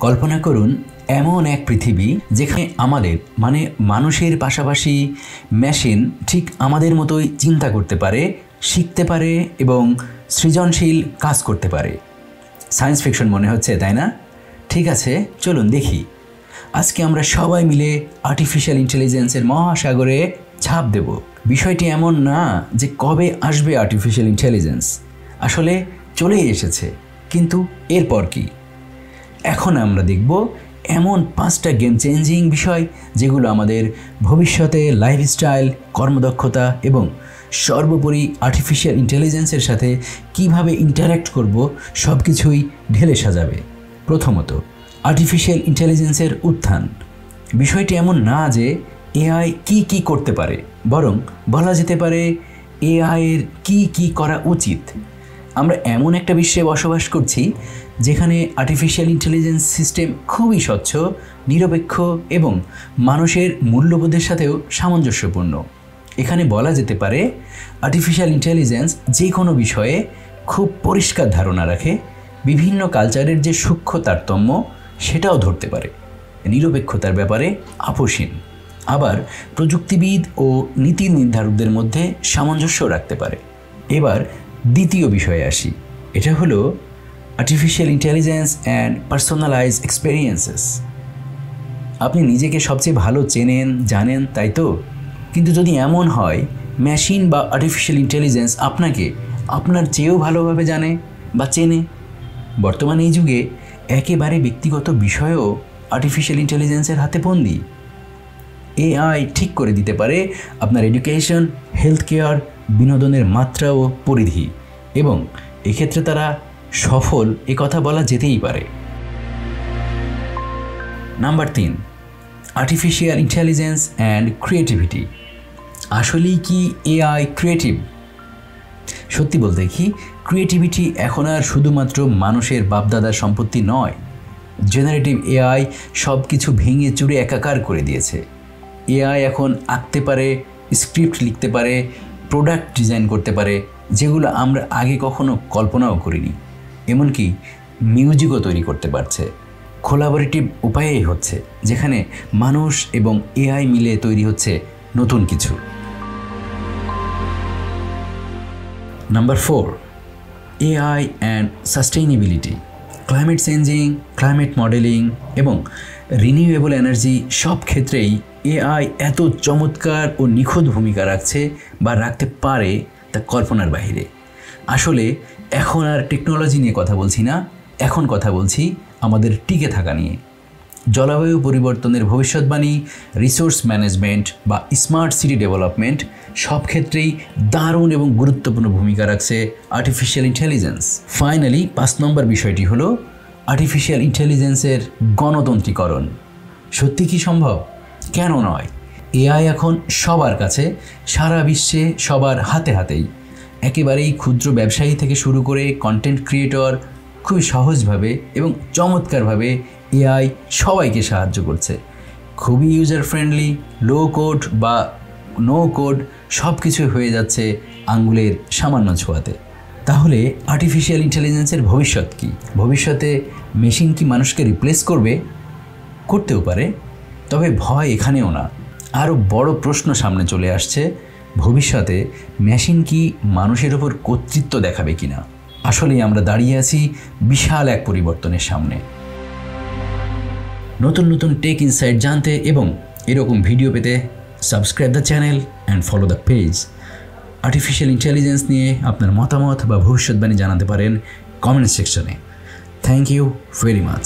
কল্পনা করুন এমন এক পৃথিবী যেখানে আমাদের মানে মানুষের পাশাপাশি মেশিন ঠিক আমাদের মতোই চিন্তা করতে পারে, শিখতে পারে এবং সৃজনশীল কাজ করতে পারে। সায়েন্স ফিকশন মনে হচ্ছে, তাই না? ঠিক আছে, চলুন দেখি। আজকে আমরা সবাই মিলে আর্টিফিশিয়াল ইন্টেলিজেন্সের মহাসাগরে ঝাঁপ দেব। বিষয়টি এমন না যে কবে আসবে আর্টিফিশিয়াল ইন্টেলিজেন্স, আসলে চলেই এসেছে, কিন্তু এরপর কি? এখন আমরা দেখব এমন 5টা গেম চেঞ্জিং বিষয় যেগুলো আমাদের ভবিষ্যতে লাইফস্টাইল, কর্মদক্ষতা এবং সর্বোপরি আর্টিফিশিয়াল ইন্টেলিজেন্সের সাথে কিভাবে ইন্টারঅ্যাক্ট করব সব কিছুই ঢেলে সাজাবে। প্রথমত, আর্টিফিশিয়াল ইন্টেলিজেন্সের উত্থান। বিষয়টি এমন না যে এআই কি করতে পারে, বরং বলা যেতে পারে এআইয়ের কি করা উচিত। আমরা এমন একটা বিশ্বে বসবাস করছি যেখানে আর্টিফিশিয়াল ইন্টেলিজেন্স সিস্টেম খুবই স্বচ্ছ, নিরপেক্ষ এবং মানুষের মূল্যবোধের সাথেও সামঞ্জস্যপূর্ণ। এখানে বলা যেতে পারে আর্টিফিশিয়াল ইন্টেলিজেন্স যে কোনো বিষয়ে খুব পরিষ্কার ধারণা রাখে, বিভিন্ন কালচারের যে সূক্ষ্ম তারতম্য সেটাও ধরতে পারে, নিরপেক্ষতার ব্যাপারে আপোষহীন, আবার প্রযুক্তিবিদ ও নীতি নির্ধারকদের মধ্যে সামঞ্জস্য রাখতে পারে। এবার দ্বিতীয় বিষয়ে আসি, এটা হলো artificial intelligence and personalize experiences. আপনি নিজেকে সবচেয়ে ভালো চেনেন, জানেন, তাই তো? কিন্তু যদি এমন হয় মেশিন বা আর্টিফিশিয়াল ইন্টেলিজেন্স আপনাকে আপনার চেয়েও ভালোভাবে জানে বা চেনে? বর্তমান এই যুগে একেবারে ব্যক্তিগত বিষয়েও আর্টিফিশিয়াল ইন্টেলিজেন্সের হাতে বন্দী। এআই ঠিক করে দিতে পারে আপনার এডুকেশন, হেলথ কেয়ার, বিনোদনের মাত্রা ও পরিধি, এবং এক্ষেত্রে তারা সফল এ কথা বলা যেতেই পারে। Number 3, artificial intelligence and creativity. আসলেই কি এআই ক্রিয়েটিভ? সত্যি বলতে কি, ক্রিয়েটিভিটি এখন আর শুধুমাত্র মানুষের বাপদাদার সম্পত্তি নয়। জেনারেটিভ এআই সব কিছু ভেঙে চুরে একাকার করে দিয়েছে। এআই এখন আঁকতে পারে, স্ক্রিপ্ট লিখতে পারে, প্রোডাক্ট ডিজাইন করতে পারে, যেগুলো আমরা আগে কখনো কল্পনাও করিনি। এমনকি মিউজিকও তৈরি করতে পারছে। কোলাবোরেটিভ উপায়েই হচ্ছে, যেখানে মানুষ এবং এআই মিলে তৈরি হচ্ছে নতুন কিছু। Number 4, AI and sustainability. Climate changing, climate modelling এবং রিনিউয়েবল এনার্জি সব ক্ষেত্রেই এআই এত চমৎকার ও নিখুঁত ভূমিকা রাখছে বা রাখতে পারে তা কল্পনার বাইরে। আসলে এখন আর টেকনোলজি নিয়ে কথা বলছি না, এখন কথা বলছি আমাদের টিকে থাকা নিয়ে। জলবায়ু পরিবর্তনের ভবিষ্যৎবাণী, রিসোর্স ম্যানেজমেন্ট বা স্মার্ট সিটি ডেভেলপমেন্ট সব ক্ষেত্রেই দারুণ এবং গুরুত্বপূর্ণ ভূমিকা রাখছে আর্টিফিশিয়াল ইন্টেলিজেন্স। ফাইনালি 5 নম্বর বিষয়টি হলো আর্টিফিশিয়াল ইন্টেলিজেন্সের গণতন্ত্রীকরণ। সত্যি কি সম্ভব? কেন নয়? এআই এখন সবার কাছে, সারা বিশ্বে সবার হাতে হাতেই। একেবারেই ক্ষুদ্র ব্যবসায়ী থেকে শুরু করে কন্টেন্ট ক্রিয়েটর খুবই সহজভাবে এবং চমৎকারভাবে এআই সবাইকে সাহায্য করছে। খুবই ইউজার ফ্রেন্ডলি, লো কোড বা নো কোড সব কিছুই হয়ে যাচ্ছে আঙ্গুলের সামান্য ছোঁয়াতে। তাহলে আর্টিফিশিয়াল ইন্টেলিজেন্সের ভবিষ্যৎ কি? ভবিষ্যতে মেশিন কি মানুষকে রিপ্লেস করবে? করতেও পারে, তবে ভয় এখানেও না। আরও বড় প্রশ্ন সামনে চলে আসছে, ভবিষ্যতে মেশিন কি মানুষের ওপর কর্তৃত্ব দেখাবে কিনা? আসলেই আমরা দাঁড়িয়ে আছি বিশাল এক পরিবর্তনের সামনে। নতুন নতুন টেক ইনসাইট জানতে এবং এরকম ভিডিও পেতে subscribe the channel and follow the page. Artificial intelligence নিয়ে আপনার মতামত বা ভবিষ্যৎবাণী জানাতে পারেন কমেন্ট সেকশনে। Thank you very much.